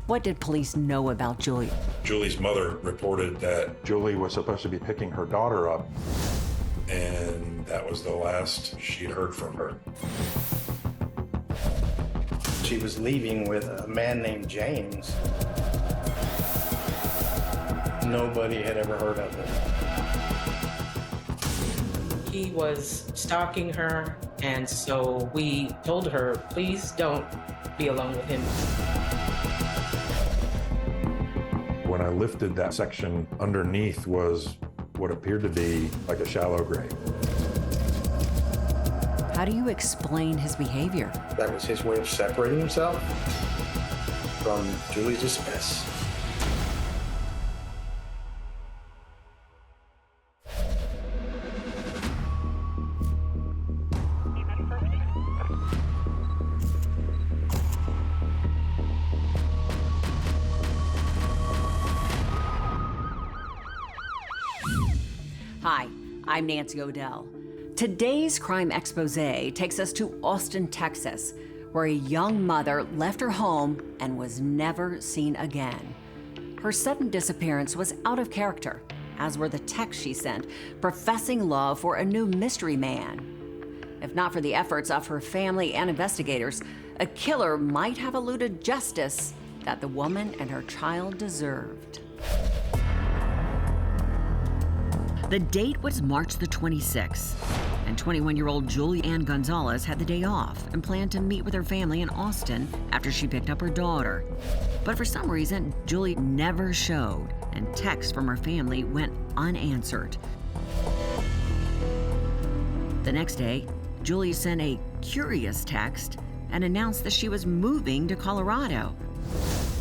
What did police know about Julie? Julie's mother reported that Julie was supposed to be picking her daughter up, and that was the last she'd heard from her. She was leaving with a man named James. Nobody had ever heard of him. He was stalking her, and so we told her, please don't be alone with him. When I lifted that section, underneath was what appeared to be like a shallow grave. How do you explain his behavior? That was his way of separating himself from Julie's distress. Hi, I'm Nancy O'Dell. Today's crime expose takes us to Austin, Texas, where a young mother left her home and was never seen again. Her sudden disappearance was out of character, as were the texts she sent, professing love for a new mystery man. If not for the efforts of her family and investigators, a killer might have eluded justice that the woman and her child deserved. The date was March the 26th, and 21-year-old Julie Ann Gonzalez had the day off and planned to meet with her family in Austin after she picked up her daughter. But for some reason, Julie never showed, and texts from her family went unanswered. The next day, Julie sent a curious text and announced that she was moving to Colorado.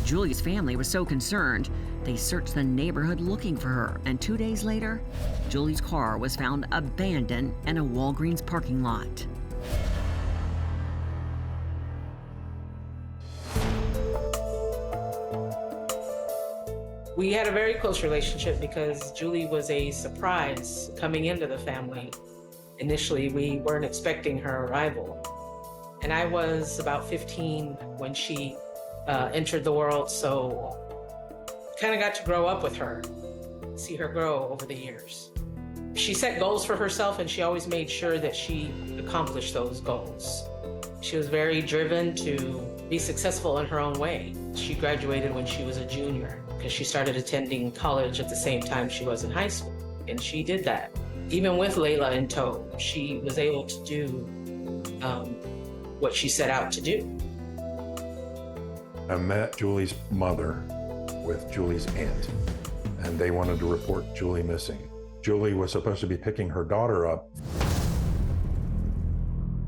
Julie's family was so concerned, they searched the neighborhood looking for her, and 2 days later, Julie's car was found abandoned in a Walgreens parking lot. We had a very close relationship because Julie was a surprise coming into the family. Initially, we weren't expecting her arrival. And I was about 15 when she entered the world, so kind of got to grow up with her, see her grow over the years. She set goals for herself, and she always made sure that she accomplished those goals. She was very driven to be successful in her own way. She graduated when she was a junior because she started attending college at the same time she was in high school, and she did that. Even with Layla in tow, she was able to do what she set out to do. I met Julie's mother with Julie's aunt, and they wanted to report Julie missing. Julie was supposed to be picking her daughter up.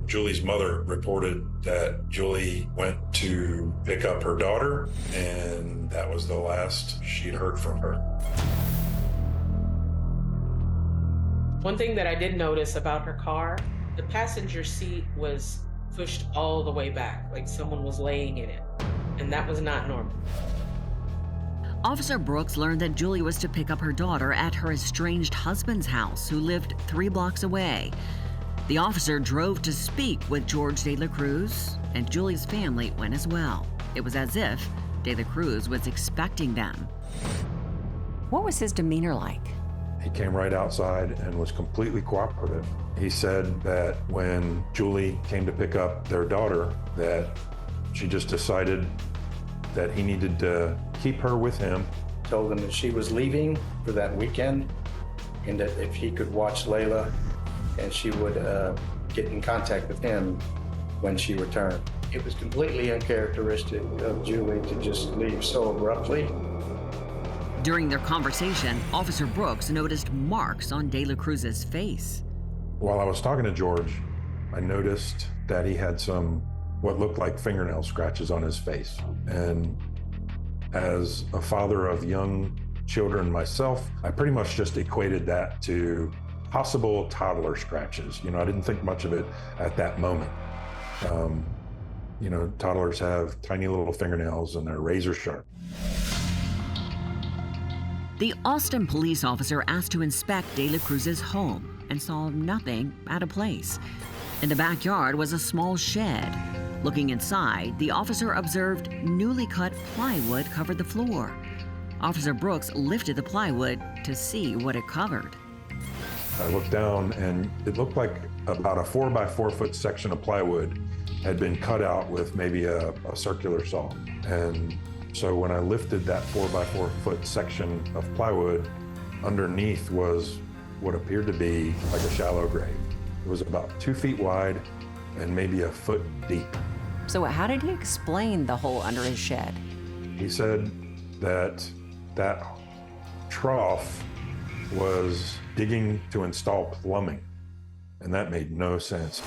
Julie's mother reported that Julie went to pick up her daughter, and that was the last she'd heard from her. One thing that I did notice about her car, the passenger seat was pushed all the way back, like someone was laying in it, and that was not normal. Officer Brooks learned that Julie was to pick up her daughter at her estranged husband's house, who lived 3 blocks away. The officer drove to speak with George De La Cruz, and Julie's family went as well. It was as if De La Cruz was expecting them. What was his demeanor like? He came right outside and was completely cooperative. He said that when Julie came to pick up their daughter, that she just decided that he needed to keep her with him. Told him that she was leaving for that weekend, and that if he could watch Layla, and she would get in contact with him when she returned. It was completely uncharacteristic of Julie to just leave so abruptly. During their conversation, Officer Brooks noticed marks on De La Cruz's face. While I was talking to George, I noticed that he had some what looked like fingernail scratches on his face. And as a father of young children myself, I pretty much just equated that to possible toddler scratches. I didn't think much of it at that moment. Toddlers have tiny little fingernails and they're razor sharp. The Austin police officer asked to inspect De La Cruz's home and saw nothing out of place. In the backyard was a small shed. Looking inside, the officer observed newly cut plywood covered the floor. Officer Brooks lifted the plywood to see what it covered. I looked down and it looked like about a 4 by 4 foot section of plywood had been cut out with maybe a circular saw. And so when I lifted that 4 by 4 foot section of plywood, underneath was what appeared to be like a shallow grave. It was about 2 feet wide and maybe a foot deep. So how did he explain the hole under his shed? He said that that trough was digging to install plumbing, and that made no sense.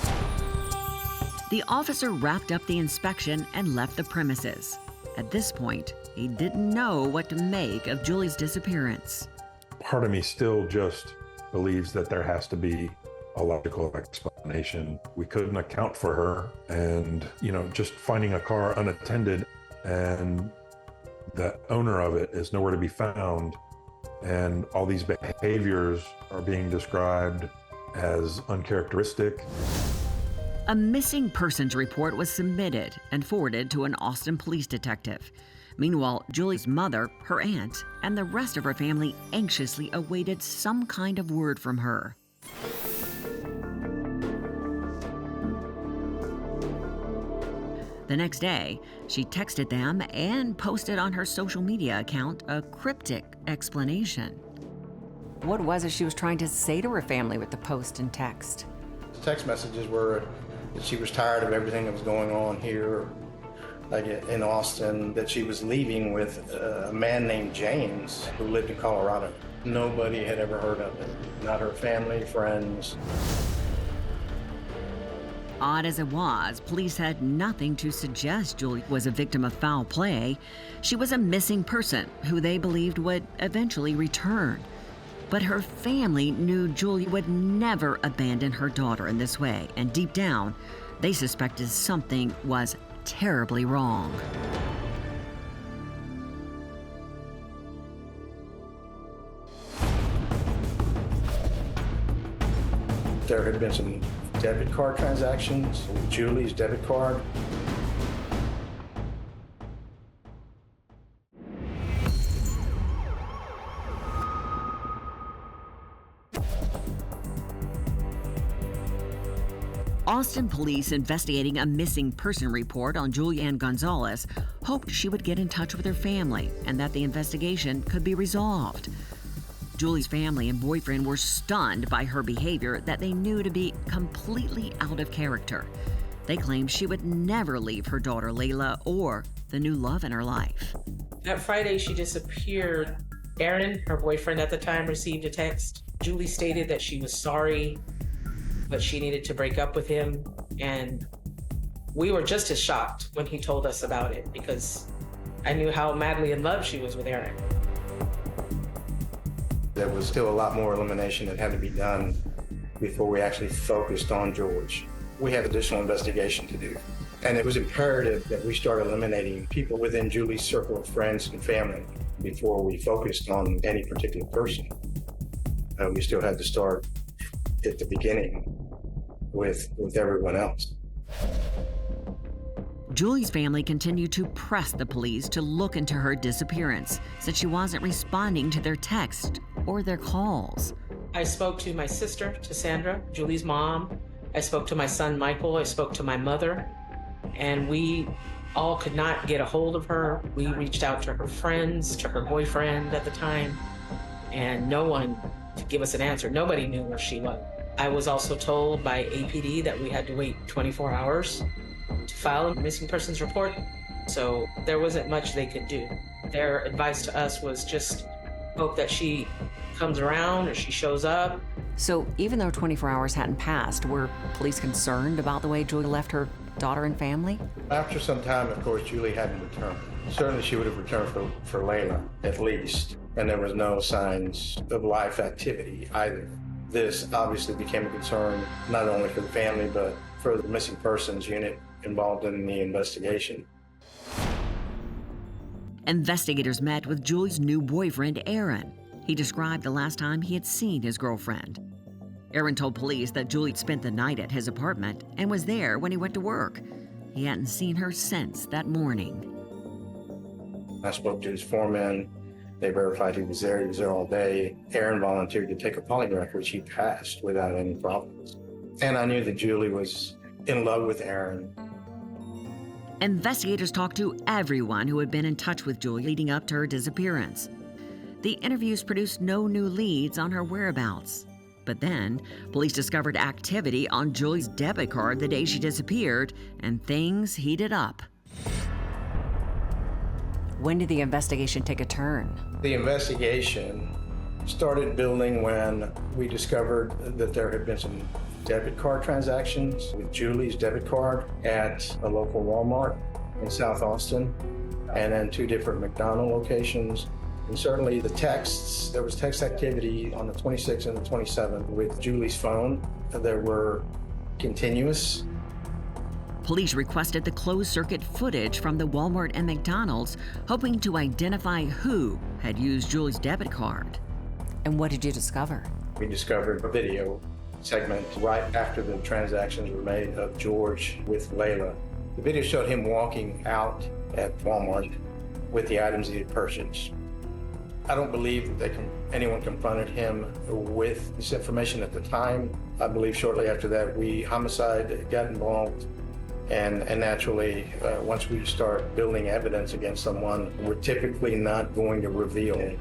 The officer wrapped up the inspection and left the premises. At this point, he didn't know what to make of Julie's disappearance. Part of me still just believes that there has to be a logical explanation. We couldn't account for her, and just finding a car unattended and the owner of it is nowhere to be found, and all these behaviors are being described as uncharacteristic. A missing persons report was submitted and forwarded to an Austin police detective. Meanwhile, Julie's mother, her aunt, and the rest of her family anxiously awaited some kind of word from her. The next day, she texted them and posted on her social media account a cryptic explanation. What was it she was trying to say to her family with the post and text? The text messages were that she was tired of everything that was going on here, like in Austin, that she was leaving with a man named James who lived in Colorado. Nobody had ever heard of him, not her family, friends. Odd as it was, police had nothing to suggest Julie was a victim of foul play. She was a missing person who they believed would eventually return. But her family knew Julie would never abandon her daughter in this way, and deep down, they suspected something was terribly wrong. There had been some debit card transactions, Julie's debit card. Austin police investigating a missing person report on Julie Ann Gonzalez hoped she would get in touch with her family and that the investigation could be resolved. Julie's family and boyfriend were stunned by her behavior that they knew to be completely out of character. They claimed she would never leave her daughter Layla or the new love in her life. That Friday, she disappeared. Aaron, her boyfriend at the time, received a text. Julie stated that she was sorry, but she needed to break up with him. And we were just as shocked when he told us about it because I knew how madly in love she was with Aaron. There was still a lot more elimination that had to be done before we actually focused on George. We had additional investigation to do. And it was imperative that we start eliminating people within Julie's circle of friends and family before we focused on any particular person. We still had to start at the beginning with everyone else. Julie's family continued to press the police to look into her disappearance, since she wasn't responding to their texts or their calls. I spoke to my sister, to Sandra, Julie's mom. I spoke to my son, Michael. I spoke to my mother. And we all could not get a hold of her. We reached out to her friends, to her boyfriend at the time, and no one could give us an answer. Nobody knew where she was. I was also told by APD that we had to wait 24 hours to file a missing persons report. So there wasn't much they could do. Their advice to us was just hope that she comes around or she shows up. So even though 24 hours hadn't passed, were police concerned about the way Julie left her daughter and family? After some time, of course, Julie hadn't returned. Certainly she would have returned for Layla, at least. And there was no signs of life activity either. This obviously became a concern, not only for the family, but for the missing persons unit involved in the investigation. Investigators met with Julie's new boyfriend, Aaron. He described the last time he had seen his girlfriend. Aaron told police that Julie spent the night at his apartment and was there when he went to work. he hadn't seen her since that morning. I spoke to his foreman. They verified he was there. He was there all day. Aaron volunteered to take a polygraph, which he passed without any problems. And I knew that Julie was in love with Aaron. Investigators talked to everyone who had been in touch with Julie leading up to her disappearance. The interviews produced no new leads on her whereabouts. But then, police discovered activity on Julie's debit card the day she disappeared, and things heated up. When did the investigation take a turn? The investigation started building when we discovered that there had been some debit card transactions with Julie's debit card at a local Walmart in South Austin, and then 2 different McDonald's locations. And certainly the texts, there was text activity on the 26th and the 27th with Julie's phone. There were continuous. Police requested the closed-circuit footage from the Walmart and McDonald's, hoping to identify who had used Julie's debit card. And what did you discover? We discovered a video segment right after the transactions were made of George with Layla. The video showed him walking out at Walmart with the items he had purchased. I don't believe that anyone confronted him with this information at the time. I believe shortly after that, homicide got involved. And naturally, once we start building evidence against someone, we're typically not going to reveal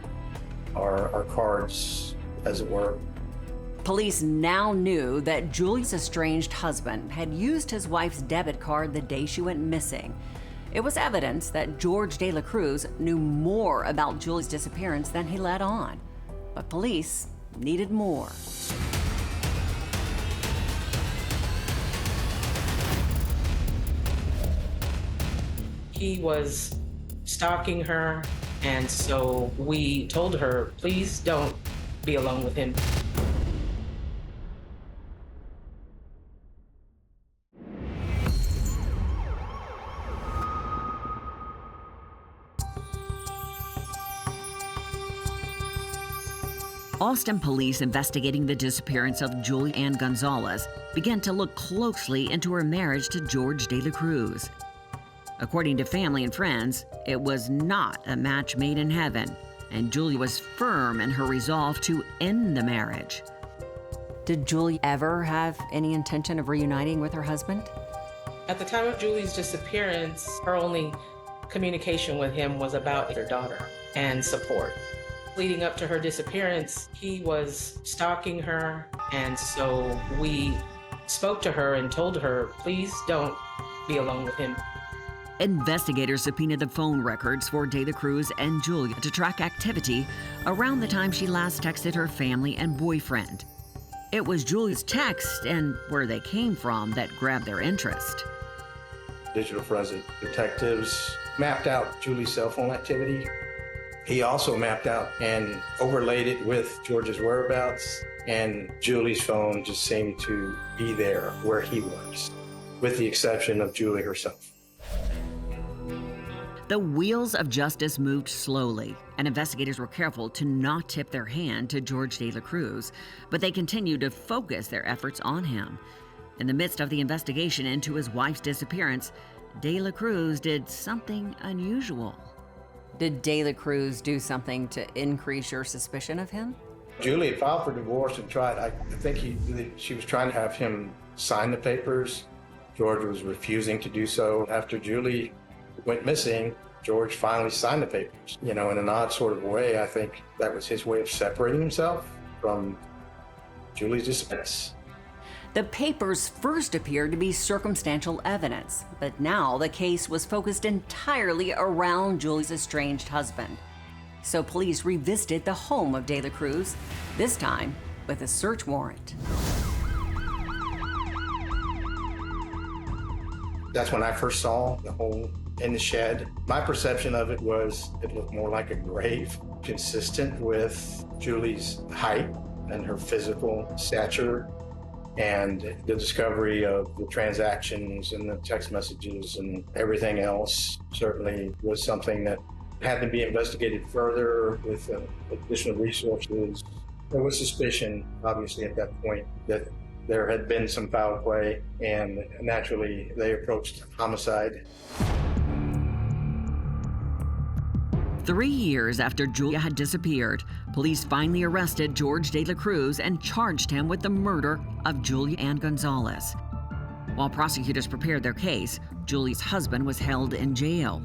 our cards, as it were. Police now knew that Julie's estranged husband had used his wife's debit card the day she went missing. It was evidence that George De La Cruz knew more about Julie's disappearance than he let on. But police needed more. He was stalking her, and so we told her, please don't be alone with him. Austin police investigating the disappearance of Julie Ann Gonzalez began to look closely into her marriage to George De La Cruz. According to family and friends, it was not a match made in heaven, and Julie was firm in her resolve to end the marriage. Did Julie ever have any intention of reuniting with her husband? At the time of Julie's disappearance, her only communication with him was about her daughter and support. Leading up to her disappearance, he was stalking her, and so we spoke to her and told her, please don't be alone with him. Investigators subpoenaed the phone records for De La Cruz and Julia to track activity around the time she last texted her family and boyfriend. It was Julia's text and where they came from that grabbed their interest. Digital forensic detectives mapped out Julie's cell phone activity. He also mapped out and overlaid it with George's whereabouts, and Julie's phone just seemed to be there where he was, with the exception of Julie herself. The wheels of justice moved slowly, and investigators were careful to not tip their hand to George De La Cruz, but they continued to focus their efforts on him. In the midst of the investigation into his wife's disappearance, De La Cruz did something unusual. Did De La Cruz do something to increase your suspicion of him? Julie had filed for divorce and I think she was trying to have him sign the papers. George was refusing to do so. After Julie went missing, George finally signed the papers. In an odd sort of way, I think that was his way of separating himself from Julie's disappearance. The papers first appeared to be circumstantial evidence, but now the case was focused entirely around Julie's estranged husband. So police revisited the home of De La Cruz, this time with a search warrant. That's when I first saw the hole in the shed. My perception of it was it looked more like a grave, consistent with Julie's height and her physical stature. And the discovery of the transactions and the text messages and everything else certainly was something that had to be investigated further with additional resources. There was suspicion, obviously, at that point that there had been some foul play, and naturally they approached homicide. 3 years after Julia had disappeared, police finally arrested George De La Cruz and charged him with the murder of Julie Ann Gonzalez. While prosecutors prepared their case, Julie's husband was held in jail.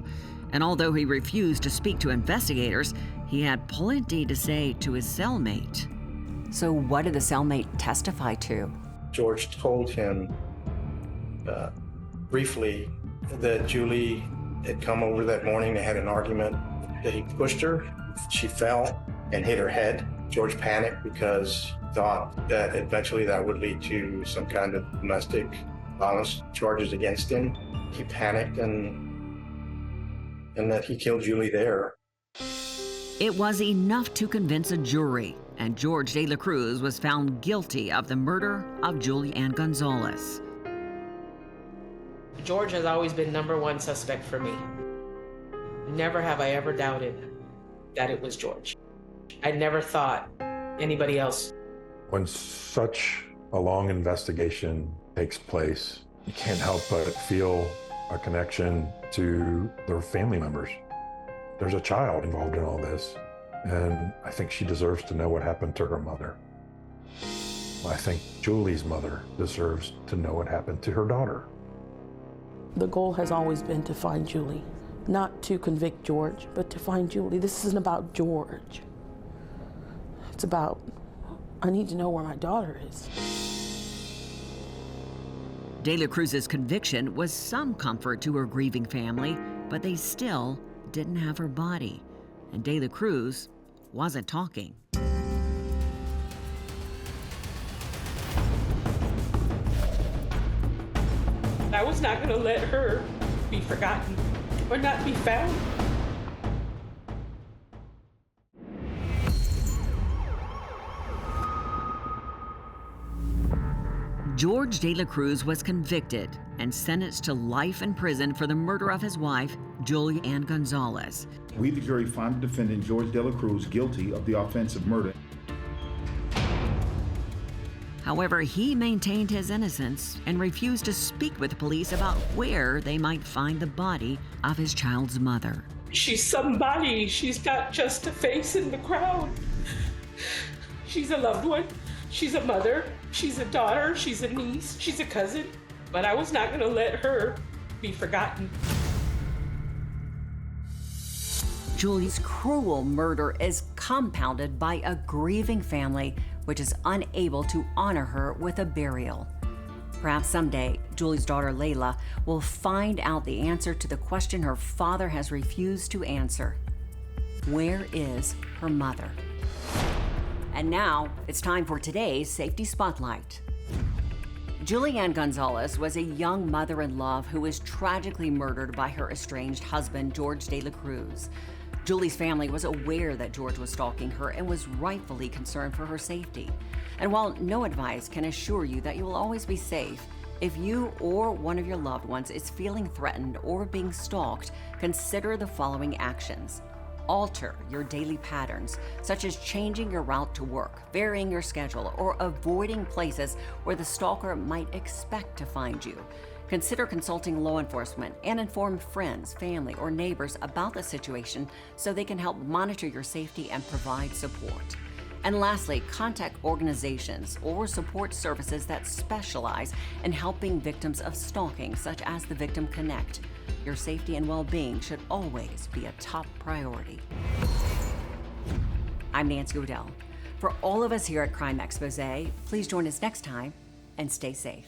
And although he refused to speak to investigators, he had plenty to say to his cellmate. So what did the cellmate testify to? George told him briefly that Julie had come over that morning. They had an argument, that he pushed her. She fell and hit her head. George panicked because he thought that eventually that would lead to some kind of domestic violence charges against him. He panicked and that he killed Julie there. It was enough to convince a jury, and George De La Cruz was found guilty of the murder of Julie Ann Gonzalez. George has always been number one suspect for me. Never have I ever doubted that it was George. I never thought anybody else. When such a long investigation takes place, you can't help but feel a connection to their family members. There's a child involved in all this, and I think she deserves to know what happened to her mother. I think Julie's mother deserves to know what happened to her daughter. The goal has always been to find Julie. Not to convict George, but to find Julie. This isn't about George. It's about, I need to know where my daughter is. De La Cruz's conviction was some comfort to her grieving family, but they still didn't have her body, and De La Cruz wasn't talking. I was not going to let her be forgotten or not be found. George De La Cruz was convicted and sentenced to life in prison for the murder of his wife, Julie Ann Gonzalez. We, the jury, find the defendant, George De La Cruz, guilty of the offense of murder. However, he maintained his innocence and refused to speak with the police about where they might find the body of his child's mother. She's somebody. She's not just a face in the crowd. She's a loved one. She's a mother. She's a daughter. She's a niece. She's a cousin. But I was not going to let her be forgotten. Julie's cruel murder is compounded by a grieving family which is unable to honor her with a burial. Perhaps someday, Julie's daughter Layla will find out the answer to the question her father has refused to answer. Where is her mother? And now, it's time for today's Safety Spotlight. Julie Ann Gonzalez was a young mother-in-law who was tragically murdered by her estranged husband, George De La Cruz. Julie's family was aware that George was stalking her and was rightfully concerned for her safety. And while no advice can assure you that you will always be safe, if you or one of your loved ones is feeling threatened or being stalked, consider the following actions. Alter your daily patterns, such as changing your route to work, varying your schedule, or avoiding places where the stalker might expect to find you. Consider consulting law enforcement and inform friends, family, or neighbors about the situation so they can help monitor your safety and provide support. And lastly, contact organizations or support services that specialize in helping victims of stalking, such as the Victim Connect. Your safety and well-being should always be a top priority. I'm Nancy O'Dell. For all of us here at Crime Exposé, please join us next time and stay safe.